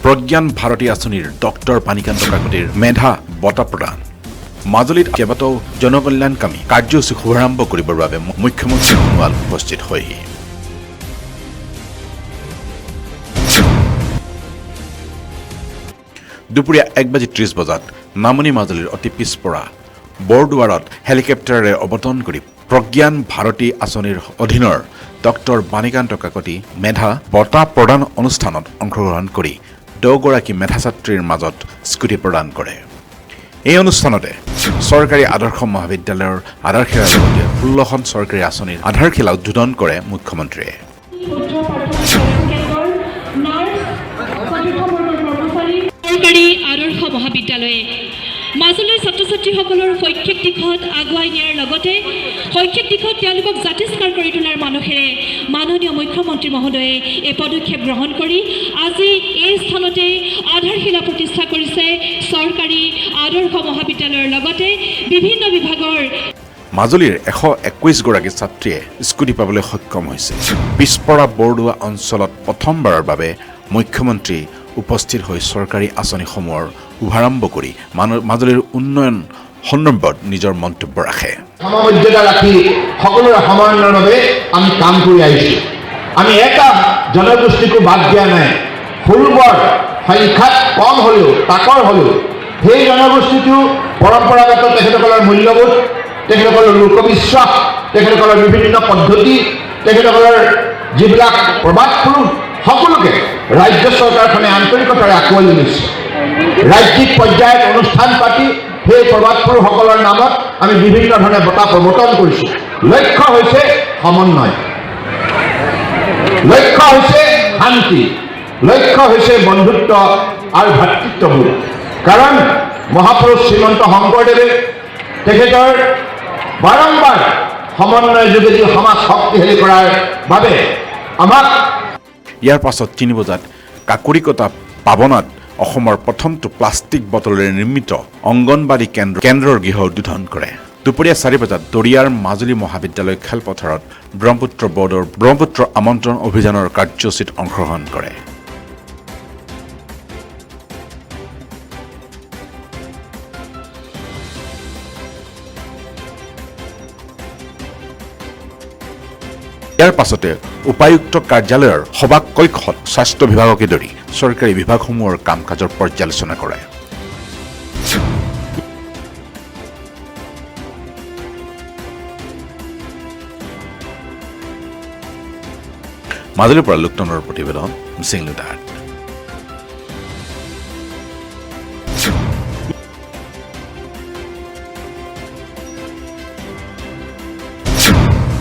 প্ৰজ্ঞান ভাৰতী আঁচনিৰ ডক্টৰ পানিকান্ত কাকতিৰ মেধা বঁটা প্ৰদান মাজুলীত কেইবাটাও জনকল্যাণকামী কাৰ্যসূচী শুভাৰম্ভ কৰিবৰ বাবে মুখ্যমন্ত্ৰী সোণোৱাল উপস্থিত হয়হি দুপৰীয়া 1:30 বজাত নামনি মাজুলীৰ অতি পিছপৰা বৰদুৱাৰত হেলিকপ্টাৰেৰে অৱতৰণ কৰি প্ৰজ্ঞান ভাৰতী আঁচনিৰ অধীনৰ ডক্টৰ বাণীকান্ত কাকতি মেধা বঁটা প্ৰদান অনুষ্ঠানত অংশগ্ৰহণ কৰি 10 গৰাকী মেধা ছাত্ৰীৰ মাজত স্কুটি প্ৰদান কৰে এই অনুষ্ঠানতে চৰকাৰী আদৰ্শ মহাবিদ্যালয়ৰ আধাৰশিলাৰ লগতে 16খন চৰকাৰী আঁচনিৰ আধাৰশিলা উদ্বোধন কৰে মুখ্যমন্ত্ৰীয়ে চৰকাৰী আদৰ্শ মহাবিদ্যালয়ে মাজুলীৰ ছাত্ৰ ছাত্ৰীসকলৰ শৈক্ষিক দিশত আগুৱাই নিয়াৰ লগতে শৈক্ষিক দিশত তেওঁলোকক জাতিষ্কাৰ কৰি তোলাৰ মানসেৰে মাননীয় মুখ্যমন্ত্ৰী মহোদয়ে এই পদক্ষেপ গ্ৰহণ কৰি আজি এই স্থানতে আধাৰশিলা প্ৰতিষ্ঠা কৰিছে চৰকাৰী আদৰ্শ মহাবিদ্যালয়ৰ লগতে বিভিন্ন বিভাগৰ মাজুলীৰ 121 গৰাকী ছাত্ৰীয়ে স্কুটি পাবলৈ সক্ষম হৈছে পিছপৰা বৰদুৱা অঞ্চলত প্ৰথমবাৰৰ বাবে মুখ্যমন্ত্ৰী উপস্থিত হৈ চৰকাৰী আঁচনিসমূহৰ শুভাৰম্ভ কৰি মাজুলীৰ উন্নয়ন সন্দৰ্ভত নিজৰ মন্তব্য ৰাখে সমমৰ্যাদা ৰাখি সকলোৰে সমানৰ বাবে আমি কাম কৰি আহিছোঁ আমি এটা জনগোষ্ঠীকো বাদ দিয়া নাই সৰুবৰ সংখ্যাত কম হ'লেও তাকৰ হ'লেও সেই জনগোষ্ঠীটো পৰম্পৰাগত তেখেতসকলৰ মূল্যবোধ তেখেতসকলৰ লোকবিশ্বাস তেখেতসকলৰ বিভিন্ন পদ্ধতি তেখেতসকলৰ যিবিলাক প্ৰবাদ পুৰুষ সকলোকে ৰাজ্য চৰকাৰখনে আন্তৰিকতাৰে আঁকোৱালি লৈছে ৰাজ্যিক পৰ্যায়ত অনুষ্ঠান পাতি সেই প্ৰবাদ পুৰুষসকলৰ নামত আমি বিভিন্ন ধৰণে বঁটা প্ৰৱৰ্তন কৰিছোঁ লক্ষ্য হৈছে সমন্বয় লক্ষ্য হৈছে শান্তি লক্ষ্য হৈছে বন্ধুত্ব আৰু ভাতৃত্ববোধ কাৰণ মহাপুৰুষ শ্ৰীমন্ত শংকৰদেৱে তেখেতৰ বাৰম্বাৰ সমন্বয় যোগেদি সমাজ শক্তিশালী কৰাৰ বাবে আমাক ইয়াৰ পাছত 3 বজাত কাকৰিকটা পাবনাত অসমৰ প্ৰথমটো প্লাষ্টিক বটলেৰে নিৰ্মিত অংগনবাড়ী কেন্দ্ৰৰ গৃহ উদ্বোধন কৰে দুপৰীয়া 4 বজাত দৰিয়াৰ মাজুলী মহাবিদ্যালয় খেলপথাৰত ব্ৰহ্মপুত্ৰ বৰ্ডৰ ব্ৰহ্মপুত্ৰ আমন্ত্ৰণ অভিযানৰ কাৰ্যসূচীত অংশগ্ৰহণ কৰে ইয়াৰ পাছতে উপায়ুক্ত কাৰ্যালয়ৰ সভা কক্ষত স্বাস্থ্য বিভাগকে ধৰি চৰকাৰী বিভাগসমূহৰ কাম কাজৰ পৰ্যালোচনা কৰে মাজুলীৰ পৰা লোকতনৰ প্ৰতিবেদন মিচিং লুডাৰ